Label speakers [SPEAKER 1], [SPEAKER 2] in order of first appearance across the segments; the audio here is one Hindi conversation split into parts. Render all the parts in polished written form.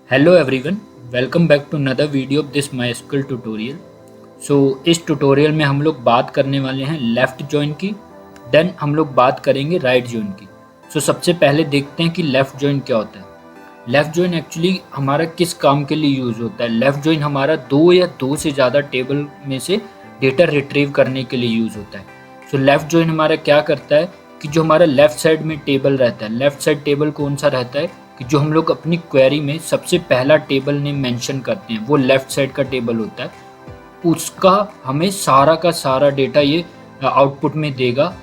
[SPEAKER 1] Hello everyone, welcome back to another video of this MySQL tutorial. इस ट्यूटोरियल में हम लोग बात करने वाले हैं लेफ़्ट जॉइन की, देन हम लोग बात करेंगे राइट जॉइन की। सबसे पहले देखते हैं कि लेफ़्ट जॉइन क्या होता है। लेफ़्ट जॉइन एक्चुअली हमारा किस काम के लिए यूज़ होता है। लेफ़्ट जॉइन हमारा दो या दो से ज़्यादा टेबल में से डेटा रिट्रीव करने के लिए यूज़ होता है। लेफ़्ट जॉइन हमारा क्या करता है कि जो हमारा लेफ़्ट साइड में टेबल रहता है, लेफ़्ट साइड टेबल कौन सा रहता है कि जो हम लोग अपनी क्वेरी में सबसे पहला टेबल नेम मेंशन करते हैं वो लेफ़्ट साइड का टेबल होता है, उसका हमें सारा का सारा डेटा ये आउटपुट में देगा,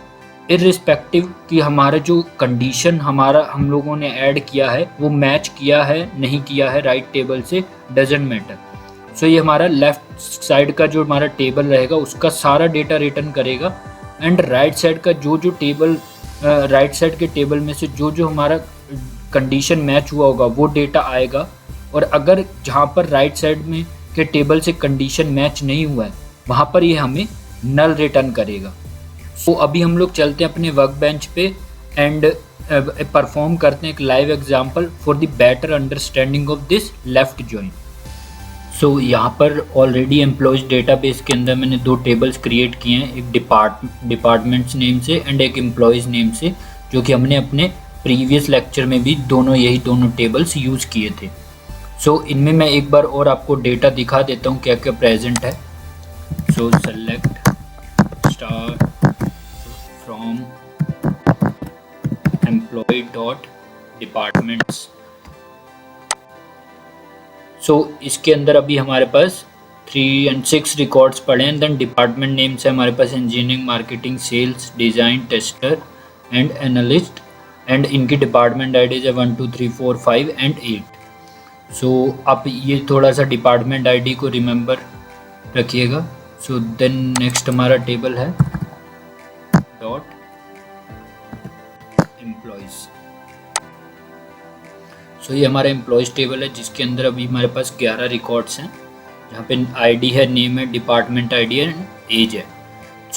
[SPEAKER 1] इर्रिस्पेक्टिव कि हमारा जो कंडीशन हम लोगों ने ऐड किया है वो मैच किया है नहीं किया है राइट टेबल से, डजेंट मैटर। ये हमारा लेफ्ट साइड का जो हमारा टेबल रहेगा उसका सारा डेटा रिटर्न करेगा, एंड राइट साइड का जो टेबल राइट साइड के टेबल में से जो हमारा कंडीशन मैच हुआ होगा वो डेटा आएगा। और अगर जहाँ पर राइट साइड में के टेबल से कंडीशन मैच नहीं हुआ है वहाँ पर ये हमें नल रिटर्न करेगा। अभी हम लोग चलते हैं अपने वर्क बेंच पे एंड परफॉर्म करते हैं एक live example for the better understanding of this left join. यहाँ पर ऑलरेडी एम्प्लॉयज डेटाबेस के अंदर मैंने दो टेबल्स क्रिएट किए हैं, एक डिपार्टमेंट्स नेम से एंड एक एम्प्लॉयज़ नेम से, जो कि हमने अपने प्रीवियस लेक्चर में भी यही दोनों टेबल्स यूज़ किए थे। इनमें मैं एक बार और आपको डेटा दिखा देता हूँ क्या क्या प्रेजेंट है। Select star from employ dot departments. इसके अंदर अभी हमारे पास 3 and 6 रिकॉर्ड्स पड़े हैं। देन डिपार्टमेंट नेम से हमारे पास engineering, marketing, sales, design, tester and analyst, and इनकी डिपार्टमेंट आईडीज है 1 2 3 4 5 एंड 8। आप ये थोड़ा सा डिपार्टमेंट आईडी को रिमेंबर रखिएगा। देन नेक्स्ट हमारा टेबल है डॉट एम्प्लॉयज़। ये हमारा एम्प्लॉयज़ टेबल है जिसके अंदर अभी हमारे पास 11 रिकॉर्ड्स हैं, जहाँ पे आईडी है, नेम है, डिपार्टमेंट आईडी है, एज है।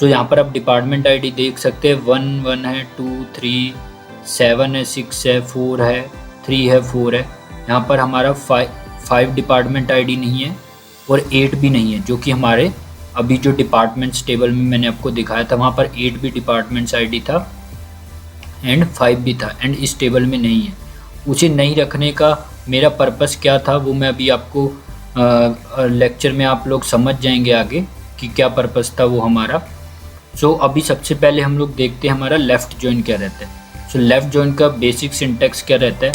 [SPEAKER 1] यहाँ पर आप डिपार्टमेंट आईडी देख सकते हैं, 1 1 है, 2 3 7 है, 6 है, 4 है, 3 है, 4 है। यहाँ पर हमारा 5 डिपार्टमेंट आईडी नहीं है और 8 भी नहीं है, जो कि हमारे अभी जो डिपार्टमेंट्स टेबल में मैंने आपको दिखाया था वहाँ पर 8 भी डिपार्टमेंट्स आईडी था एंड 5 भी था, एंड इस टेबल में नहीं है। उसे नहीं रखने का मेरा पर्पस क्या था वो मैं अभी आपको लेक्चर में आप लोग समझ जाएंगे आगे कि क्या पर्पस था वो हमारा। अभी सबसे पहले हम लोग देखते हैं हमारा लेफ़्ट जॉइन क्या रहता है। लेफ़्ट जॉइन का बेसिक सिंटैक्स क्या रहता है।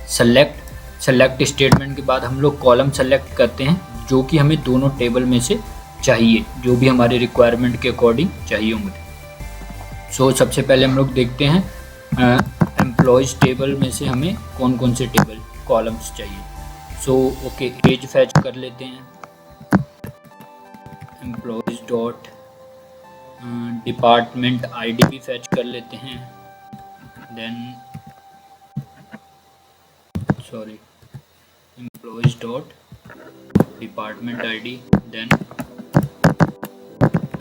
[SPEAKER 1] सेलेक्ट स्टेटमेंट के बाद हम लोग कॉलम सेलेक्ट करते हैं जो कि हमें दोनों टेबल में से चाहिए, जो भी हमारे रिक्वायरमेंट के अकॉर्डिंग चाहिए होंगे। सबसे पहले हम लोग देखते हैं एम्प्लॉयज़ टेबल में से हमें कौन कौन से टेबल कॉलम्स चाहिए। ओके, एज फैच कर लेते हैं, एम्प्लॉयज़ डॉट डिपार्टमेंट आईडी भी फैच कर लेते हैं, then employees dot department ID, then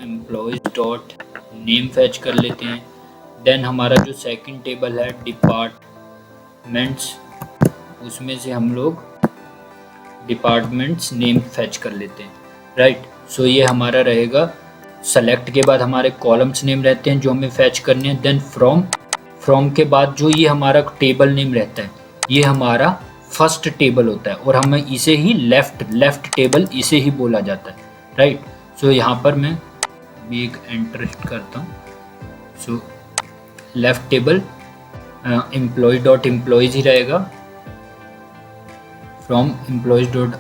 [SPEAKER 1] employees dot name fetch कर लेते हैं। देन हमारा जो सेकंड टेबल है डिपार्टमेंट्स, उसमें से हम लोग डिपार्टमेंट्स नेम फैच कर लेते हैं, राइट। ये हमारा रहेगा। सेलेक्ट के बाद हमारे कॉलम्स नेम रहते हैं जो हमें फैच करने हैं। देन फ्रॉम के बाद जो ये हमारा टेबल नेम रहता है ये हमारा फर्स्ट टेबल होता है और हमें इसे ही लेफ्ट टेबल इसे ही बोला जाता है, राइट। यहाँ पर मैं भी एक एंटर करता हूँ। Left table employ dot employees ही रहेगा, from employees dot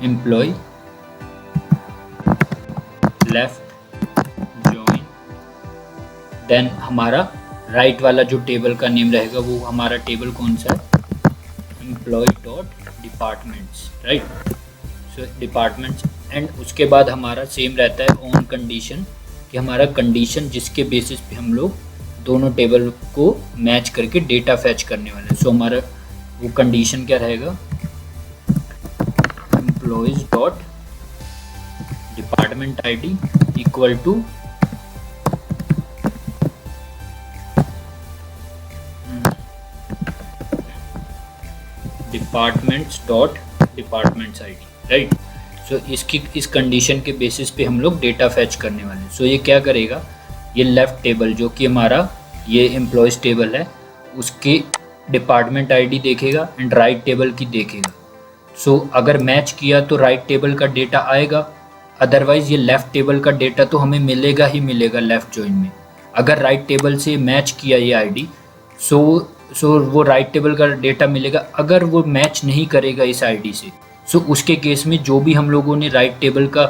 [SPEAKER 1] employ left join. Then हमारा राइट वाला जो टेबल का नेम रहेगा वो हमारा टेबल कौन सा है, employ dot departments, right. Departments, and उसके बाद हमारा सेम रहता है ऑन कंडीशन, कि हमारा कंडीशन जिसके बेसिस पे हम लोग दोनों टेबल को मैच करके डेटा फैच करने वाले हैं। हमारा वो कंडीशन क्या रहेगा, employees dot department ID equal to departments dot departments ID, right. So इसकी इस कंडीशन के बेसिस पे हम लोग डेटा फैच करने वाले हैं। सो ये क्या करेगा, ये लेफ़्ट टेबल जो कि हमारा ये एम्प्लॉयज़ टेबल है उसके डिपार्टमेंट आईडी देखेगा एंड राइट टेबल की देखेगा। सो अगर मैच किया तो राइट टेबल का डेटा आएगा, अदरवाइज़ ये लेफ़्ट टेबल का डेटा तो हमें मिलेगा ही मिलेगा लेफ़्ट जॉइन में। अगर राइट टेबल से मैच किया ये आईडी सो वो राइट टेबल का डेटा मिलेगा। अगर वो मैच नहीं करेगा इस आईडी से सो उसके केस में जो भी हम लोगों ने राइट टेबल का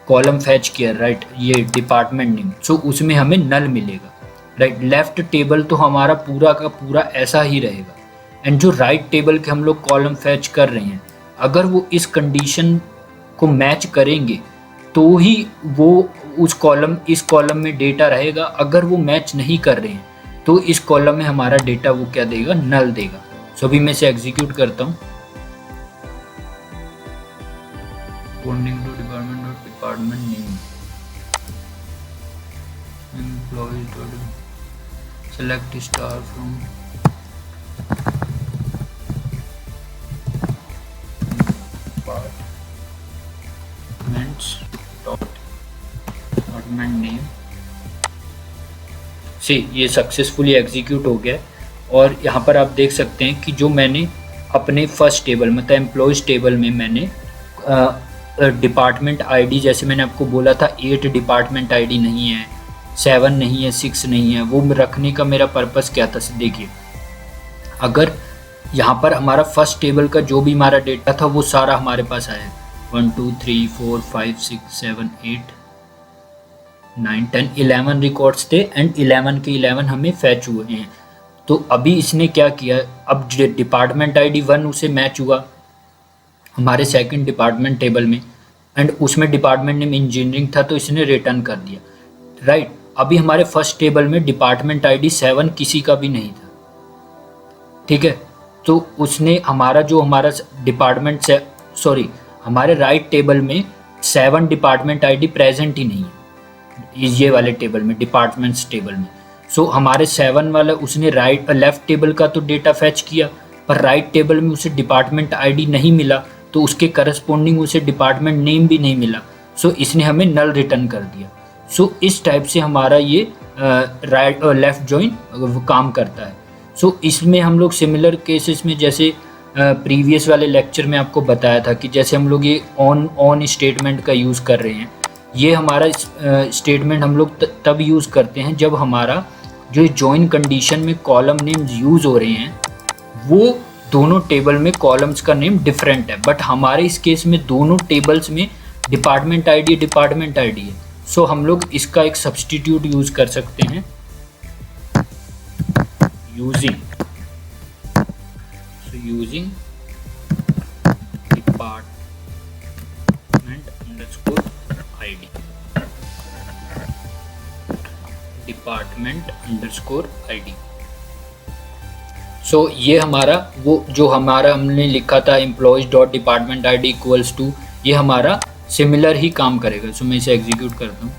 [SPEAKER 1] कॉलम फैच किया, राइट, ये डिपार्टमेंट नेम, सो उसमें हमें नल मिलेगा, राइट। लेफ़्ट टेबल तो हमारा पूरा का पूरा ऐसा ही रहेगा एंड जो राइट टेबल के हम लोग कॉलम फैच कर रहे हैं अगर वो इस कंडीशन को मैच करेंगे तो ही वो इस कॉलम में डेटा रहेगा। अगर वो मैच नहीं कर रहे हैं तो इस कॉलम में हमारा डेटा वो क्या देगा, नल देगा। सो अभी मैं इसे एग्जीक्यूट करता हूँ। Corresponding to department or department name, employees dot select star from departments dot department name से ये सक्सेसफुली एग्जीक्यूट हो गया। और यहाँ पर आप देख सकते हैं कि जो मैंने अपने फर्स्ट टेबल मतलब एम्प्लॉयज़ टेबल में मैंने डिपार्टमेंट आईडी, जैसे मैंने आपको बोला था 8 डिपार्टमेंट आईडी नहीं है, 7 नहीं है, 6 नहीं है, वो रखने का मेरा पर्पस क्या था। देखिए अगर यहाँ पर हमारा फर्स्ट टेबल का जो भी हमारा डेटा था वो सारा हमारे पास आया, 1 2 3 4 5 6 7 8 9 10 11 रिकॉर्ड्स थे एंड 11 के 11 हमें फैच हुए हैं। तो अभी इसने क्या किया, अब डिपार्टमेंट आईडी 1 उसे मैच हुआ हमारे सेकंड डिपार्टमेंट टेबल में एंड उसमें डिपार्टमेंट नेम इंजीनियरिंग था तो इसने रिटर्न कर दिया, राइट। अभी हमारे फर्स्ट टेबल में डिपार्टमेंट आईडी 7 किसी का भी नहीं था, ठीक है। तो उसने हमारा डिपार्टमेंट से हमारे राइट टेबल में 7 डिपार्टमेंट आईडी प्रेजेंट ही नहीं है ये वाले टेबल में, डिपार्टमेंट्स टेबल में। सो हमारे 7 वाला उसने लेफ्ट टेबल का तो डेटा फैच किया पर राइट टेबल में उसे डिपार्टमेंट आईडी नहीं मिला तो उसके करस्पॉन्डिंग उसे डिपार्टमेंट नेम भी नहीं मिला। सो इसने हमें नल रिटर्न कर दिया। सो इस टाइप से हमारा ये राइट और लेफ़्ट जॉइन काम करता है। सो इसमें हम लोग सिमिलर केसेस में जैसे प्रीवियस वाले लेक्चर में आपको बताया था कि जैसे हम लोग ये ऑन स्टेटमेंट का यूज़ कर रहे हैं, ये हमारा स्टेटमेंट हम लोग तब यूज़ करते हैं जब हमारा जो जॉइन कंडीशन में कॉलम नेम्स यूज़ हो रहे हैं वो दोनों टेबल में कॉलम्स का नेम डिफरेंट है, बट हमारे इस केस में दोनों टेबल्स में डिपार्टमेंट आईडी है। सो हम लोग इसका एक सब्स्टिट्यूट यूज़ कर सकते हैं using department underscore ID. So ये हमारा वो जो हमारा हमने लिखा था employees dot department ID equals to, ये हमारा सिमिलर ही काम करेगा। सो मैं इसे एग्जीक्यूट करता हूँ।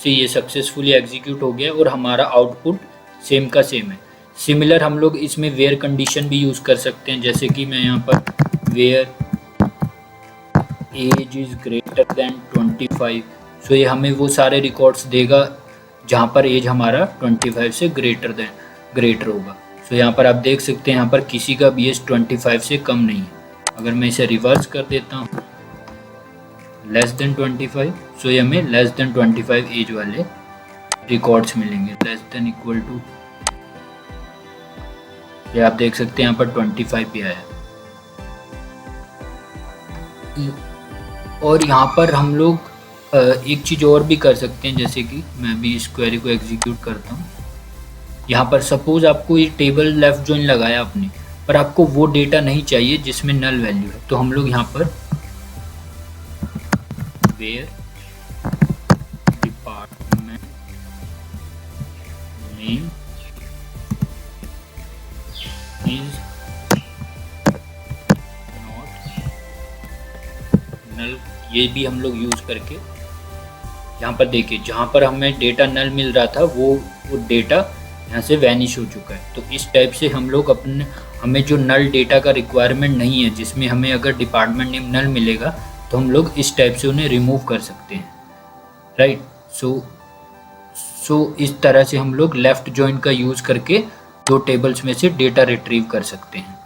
[SPEAKER 1] ये सक्सेसफुली एग्जीक्यूट हो गया और हमारा आउटपुट सेम का सेम है। सिमिलर हम लोग इसमें वेयर कंडीशन भी यूज़ कर सकते हैं, जैसे कि मैं यहाँ पर where age is greater than 25। So ये हमें वो सारे रिकॉर्ड्स देगा जहाँ पर एज हमारा 25 से ग्रेटर होगा। सो यहाँ पर आप देख सकते हैं यहाँ पर किसी का भी एज 25 से कम नहीं है। अगर मैं इसे रिवर्स कर देता हूँ लेस देन 25, सो ये हमें लेस देन 25 एज वाले रिकॉर्ड्स मिलेंगे। लेस देन इक्वल टू, ये आप देख सकते हैं यहाँ पर 25 भी आया। और यहाँ पर हम लोग एक चीज़ और भी कर सकते हैं, जैसे कि मैं भी इस क्वेरी को एग्जीक्यूट करता हूँ। यहाँ पर सपोज आपको ये टेबल लेफ्ट जॉइन लगाया आपने, पर आपको वो डेटा नहीं चाहिए जिसमें नल वैल्यू है, तो हम लोग यहाँ पर where department name is null ये भी हम लोग यूज़ करके यहाँ पर देखिए जहाँ पर हमें डेटा नल मिल रहा था वो डेटा यहाँ से वैनिश हो चुका है। तो इस टाइप से हम लोग हमें जो नल डेटा का रिक्वायरमेंट नहीं है, जिसमें हमें अगर डिपार्टमेंट नेम नल मिलेगा तो हम लोग इस टाइप से उन्हें रिमूव कर सकते हैं, राइट। सो इस तरह से हम लोग लेफ़्ट जॉइन का यूज़ करके दो टेबल्स में से डेटा रिट्रीव कर सकते हैं।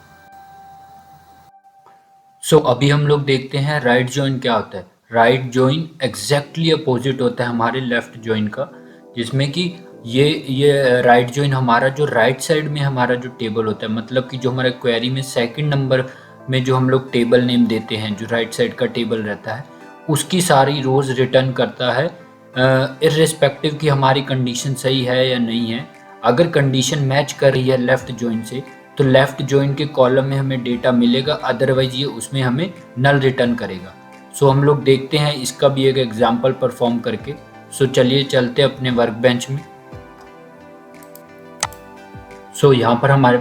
[SPEAKER 1] अभी हम लोग देखते हैं राइट जॉइन क्या होता है। राइट जॉइन एग्जैक्टली अपोजिट होता है हमारे लेफ़्ट जॉइन का, जिसमें कि ये राइट जॉइन हमारा जो राइट साइड में हमारा जो टेबल होता है, मतलब कि जो हमारे क्वेरी में सेकंड नंबर में जो हम लोग टेबल नेम देते हैं, जो राइट साइड का टेबल रहता है, उसकी सारी रोज़ रिटर्न करता है इर्रिस्पेक्टिव कि हमारी कंडीशन सही है या नहीं है। अगर कंडीशन मैच कर रही है लेफ़्ट जॉइन से तो लेफ़्ट जॉइन के कॉलम में हमें डेटा मिलेगा, अदरवाइज ये उसमें हमें नल रिटर्न करेगा। हम लोग देखते हैं इसका भी एक एग्जाम्पल परफॉर्म करके। चलिए चलते अपने वर्क बेंच में। यहाँ पर हमारे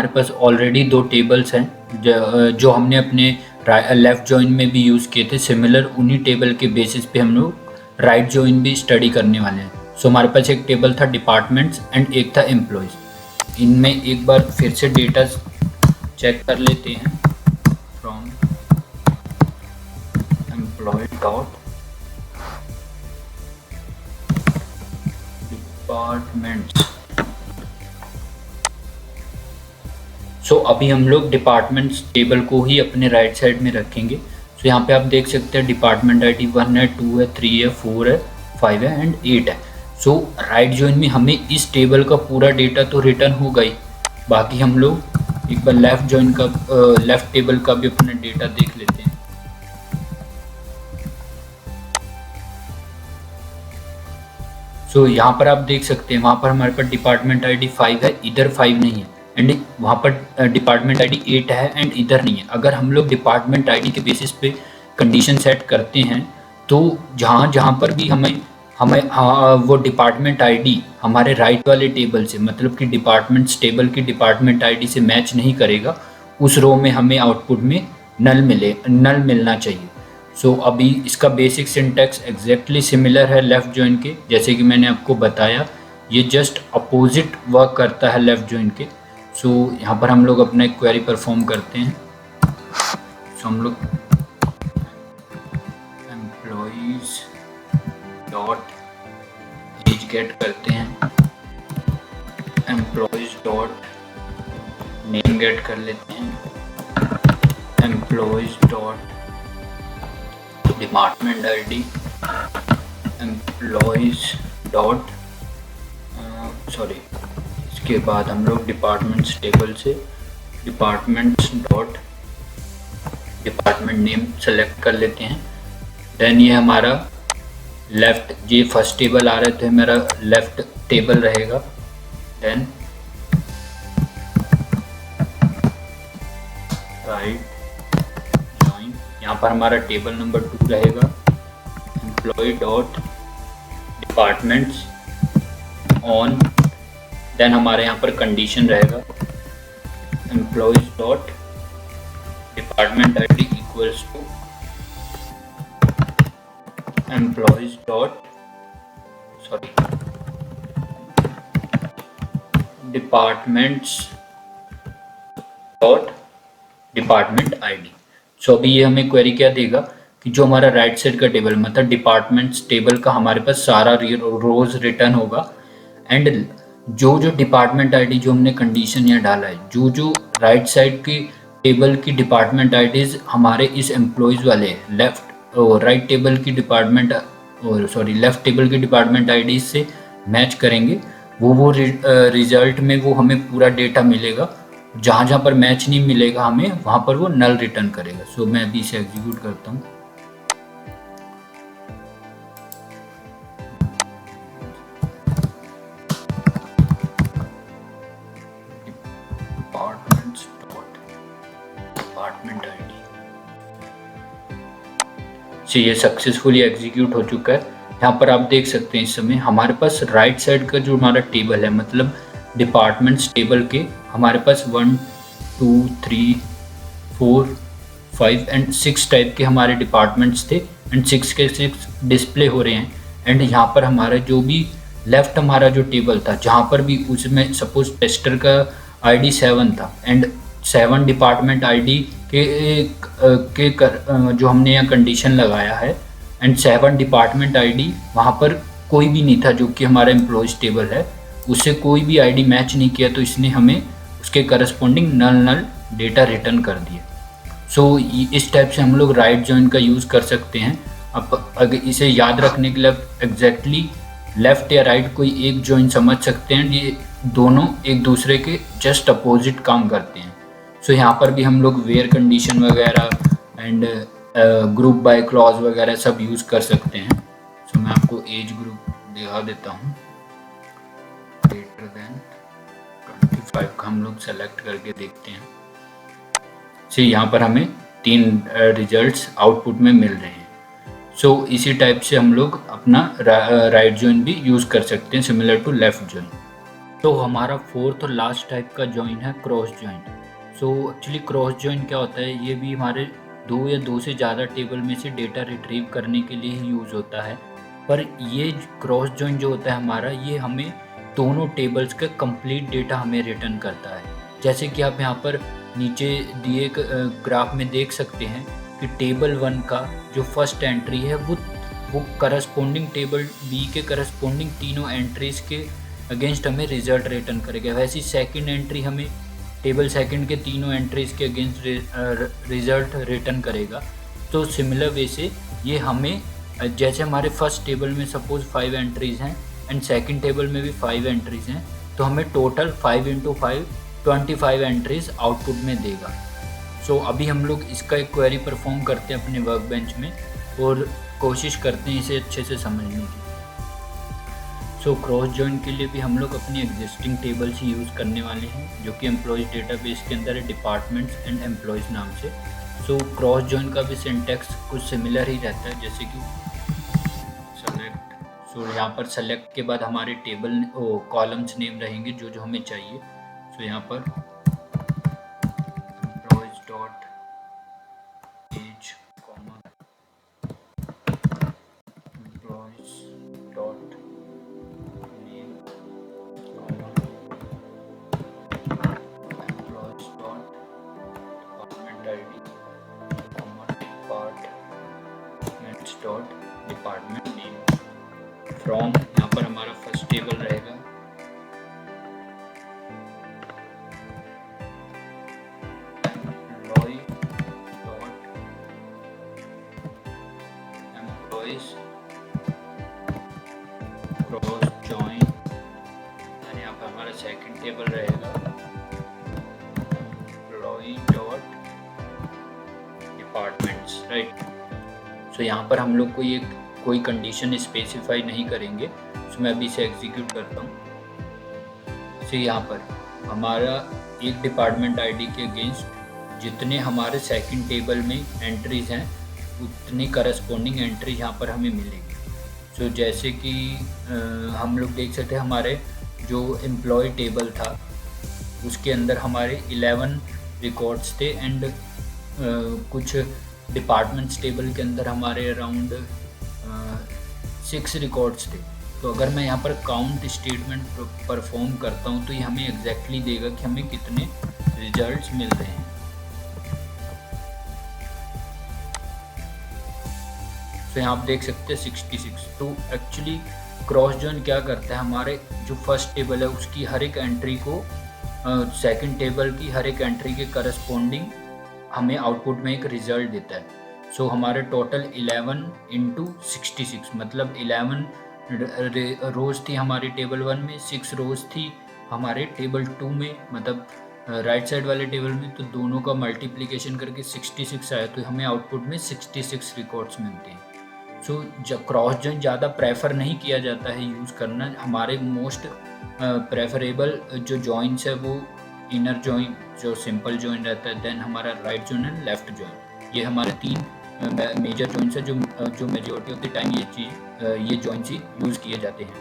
[SPEAKER 1] पास ऑलरेडी दो टेबल्स हैं जो हमने अपने लेफ़्ट जॉइन में भी यूज़ किए थे। सिमिलर उन्हीं टेबल के बेसिस पे हम लोग राइट जॉइन भी स्टडी करने वाले हैं। हमारे पास एक टेबल था डिपार्टमेंट्स एंड एक था एम्प्लॉयज़। इनमें एक बार फिर से डेटा चेक कर लेते हैं। From employ dot departments. अभी हम लोग डिपार्टमेंट्स टेबल को ही अपने राइट साइड में रखेंगे। यहाँ पे आप देख सकते हैं डिपार्टमेंट ID 1 है, 2 है, 3 है, 4 है, 5 है एंड 8 है। राइट जॉइन में हमें इस टेबल का पूरा डेटा तो रिटर्न होगा ही, बाकी हम लोग एक बार लेफ़्ट जॉइन का लेफ़्ट टेबल का भी अपना डेटा देख लेते हैं। यहाँ पर आप देख सकते हैं वहाँ पर हमारे पास डिपार्टमेंट ID 5 है, इधर 5 नहीं है, एंड वहाँ पर डिपार्टमेंट ID 8 है एंड इधर नहीं है। अगर हम लोग डिपार्टमेंट ID के बेसिस पे कंडीशन सेट करते हैं तो जहाँ पर भी हमें वो डिपार्टमेंट ID हमारे राइट वाले टेबल से, मतलब कि डिपार्टमेंट्स टेबल की डिपार्टमेंट ID से मैच नहीं करेगा, उस रो में हमें आउटपुट में नल मिलना चाहिए। अभी इसका बेसिक सिंटैक्स एग्जैक्टली सिमिलर है लेफ़्ट जॉइन के, जैसे कि मैंने आपको बताया ये जस्ट अपोजिट वर्क करता है लेफ़्ट जॉइन के। यहाँ पर हम लोग अपना एक क्वेरी परफॉर्म करते हैं। हम लोग एम्प्लॉइज डॉट एज गेट करते हैं, एम्प्लॉइज डॉट नेम गेट कर लेते हैं, employees dot department ID, employees dot इसके बाद हम लोग डिपार्टमेंट्स टेबल से departments dot department name select कर लेते हैं। देन ये हमारा ये फर्स्ट टेबल आ रहा है तो मेरा लेफ़्ट टेबल रहेगा। देन राइट जॉइन, यहाँ पर हमारा टेबल नंबर 2 रहेगा, employee dot departments on. Then हमारे यहाँ पर कंडीशन रहेगा employees dot department ID equals to employees dot departments dot department ID। अभी ये हमें क्वेरी क्या देगा कि जो हमारा राइट साइड का टेबल, मतलब डिपार्टमेंट्स टेबल का हमारे पास सारा रोज रिटर्न होगा, एंड जो डिपार्टमेंट ID जो हमने कंडीशन यहाँ डाला है, जो राइट साइड की टेबल की डिपार्टमेंट IDs हमारे इस एम्प्लॉयज़ वाले राइट टेबल की लेफ़्ट टेबल की डिपार्टमेंट IDs से मैच करेंगे, वो रिजल्ट में वो हमें पूरा डेटा मिलेगा। जहाँ पर मैच नहीं मिलेगा हमें वहाँ पर वो नल रिटर्न करेगा। मैं अभी इसे एग्जीक्यूट करता हूँ। डिपार्टमेंट ID से ये सक्सेसफुली एग्जीक्यूट हो चुका है। यहाँ पर आप देख सकते हैं इस समय हमारे पास राइट साइड का जो हमारा टेबल है, मतलब डिपार्टमेंट्स टेबल के हमारे पास 1 2 3 4, 5 एंड 6 टाइप के हमारे डिपार्टमेंट्स थे एंड 6 के 6 डिस्प्ले हो रहे हैं। एंड यहाँ पर हमारा जो भी लेफ्ट हमारा जो टेबल था, जहाँ पर भी उसमें सपोज टेस्टर का आईडी 7 था एंड 7 डिपार्टमेंट आईडी जो हमने यहाँ कंडीशन लगाया है एंड 7 डिपार्टमेंट आईडी वहाँ पर कोई भी नहीं था जो कि हमारा एम्प्लॉयज़ टेबल है, उससे कोई भी आईडी मैच नहीं किया, तो इसने हमें उसके करस्पॉन्डिंग नल डेटा रिटर्न कर दिया। सो इस टाइप से हम लोग राइट जॉइन का यूज़ कर सकते हैं। अब अगर इसे याद रखने के लिए एग्जैक्टली लेफ़्ट या राइट कोई एक जॉइन समझ सकते हैं, ये दोनों एक दूसरे के जस्ट अपोजिट काम करते हैं। सो यहाँ पर भी हम लोग वेयर कंडीशन वगैरह एंड ग्रुप बाय क्लॉज वगैरह सब यूज़ कर सकते हैं। सो मैं आपको एज ग्रुप दिखा देता हूँ, ग्रेटर देन 25 का हम लोग सेलेक्ट करके देखते हैं। सो यहाँ पर हमें 3 रिजल्ट्स आउटपुट में मिल रहे हैं। सो इसी टाइप से हम लोग अपना राइट जॉइन भी यूज़ कर सकते हैं, सिमिलर टू लेफ़्ट जॉइन। तो हमारा फोर्थ और लास्ट टाइप का जॉइन है cross join. So actually cross join क्या होता है, ये भी हमारे 2 या 2 से ज़्यादा टेबल में से डेटा रिट्रीव करने के लिए ही यूज़ होता है। पर ये क्रॉस जॉइन जो होता है हमारा, ये हमें दोनों टेबल्स का कंप्लीट डेटा हमें रिटर्न करता है। जैसे कि आप यहाँ पर नीचे दिए ग्राफ में देख सकते हैं कि टेबल 1 का जो फर्स्ट एंट्री है वो करस्पॉन्डिंग टेबल बी के करस्पॉन्डिंग तीनों एंट्रीज़ के अगेंस्ट हमें रिजल्ट रिटर्न करेगा। वैसे सेकंड एंट्री हमें टेबल सेकंड के तीनों एंट्रीज़ के अगेंस्ट रिजल्ट रिटर्न करेगा। तो सिमिलर वे से ये हमें, जैसे हमारे फर्स्ट टेबल में सपोज 5 एंट्रीज़ हैं एंड सेकंड टेबल में भी 5 एंट्रीज़ हैं, तो हमें टोटल 5 × 5 25 एंट्रीज़ आउटपुट में देगा। सो अभी हम लोग इसका एक क्वेरी परफॉर्म करते हैं अपने वर्क बेंच में और कोशिश करते हैं इसे अच्छे से समझने की। सो क्रॉस जॉइन के लिए भी हम लोग अपनी एग्जिस्टिंग टेबल्स ही यूज़ करने वाले हैं, जो कि एम्प्लॉयज़ डेटाबेस के अंदर है, डिपार्टमेंट्स एंड एम्प्लॉयज़ नाम से। सो क्रॉस जॉइन का भी सिंटैक्स कुछ सिमिलर ही रहता है, जैसे कि सेलेक्ट। सो यहाँ पर सेलेक्ट के बाद हमारे टेबल कॉलम्स नेम रहेंगे जो जो हमें चाहिए। सो यहाँ पर डॉट डिपार्टमेंट नेम फ्रॉम, यहाँ पर हमारा फर्स्ट टेबल रहेगा employee dot employees cross join, and यहाँ पर हमारा सेकंड टेबल रहेगा एम्प्लॉय डॉट डिपार्टमेंट्स, राइट। सो यहाँ पर हम लोग कोई कंडीशन स्पेसिफाई नहीं करेंगे। सो मैं अभी इसे एग्जीक्यूट करता हूँ। सो यहाँ पर हमारा एक डिपार्टमेंट आईडी के अगेंस्ट जितने हमारे सेकंड टेबल में एंट्रीज़ हैं उतनी करस्पॉन्डिंग एंट्री यहाँ पर हमें मिलेगी। सो जैसे कि हम लोग देख सकते हैं हमारे जो एम्प्लॉय टेबल था उसके अंदर हमारे 11 रिकॉर्ड्स थे एंड कुछ डिपार्टमेंट्स टेबल के अंदर हमारे अराउंड 6 रिकॉर्ड्स थे। तो अगर मैं यहाँ पर काउंट स्टेटमेंट परफॉर्म करता हूँ तो ये हमें एग्जैक्टली देगा कि हमें कितने रिजल्ट्स मिल रहे हैं। तो यहाँ आप देख सकते हैं 66। तो एक्चुअली क्रॉस जॉइन क्या करता है, हमारे जो फर्स्ट टेबल है उसकी हर एक एंट्री को सेकंड टेबल की हर एक एंट्री के करस्पॉन्डिंग हमें आउटपुट में एक रिजल्ट देता है। सो हमारे टोटल 11 × 66 मतलब 11 रोज़ थी हमारी टेबल 1 में, 6 रोज़ थी हमारे टेबल 2 में, मतलब राइट साइड वाले टेबल में। तो दोनों का मल्टीप्लिकेशन करके 66 आया, तो हमें आउटपुट में 66 रिकॉर्ड्स मिलते हैं। सो जब क्रॉस जॉइन ज़्यादा प्रेफर नहीं किया जाता है यूज़ करना, हमारे मोस्ट प्रेफरेबल जो जॉइंस है वो इनर जॉइन जो सिंपल जॉइन रहता है, देन हमारा right join and left join. ये हमारे 3 मेजर जॉइंट्स है जो मेजॉरिटी ऑफ द टाइम ये जॉइंट्स ही यूज़ किए जाते हैं।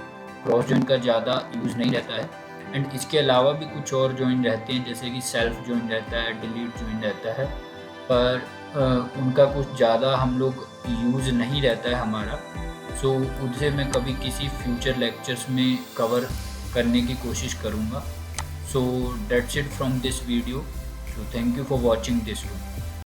[SPEAKER 1] क्रॉस जॉइन का ज़्यादा यूज़ नहीं रहता है। एंड इसके अलावा भी कुछ और जॉइन रहते हैं, जैसे कि सेल्फ जॉइन रहता है, डिलीट जॉइन रहता है, पर उनका कुछ ज़्यादा हम लोग यूज़ नहीं रहता है हमारा। सो उनसे मैं कभी किसी फ्यूचर लेक्चर्स में कवर करने की कोशिश करूँगा। So that's it from this video. So thank you for watching this one.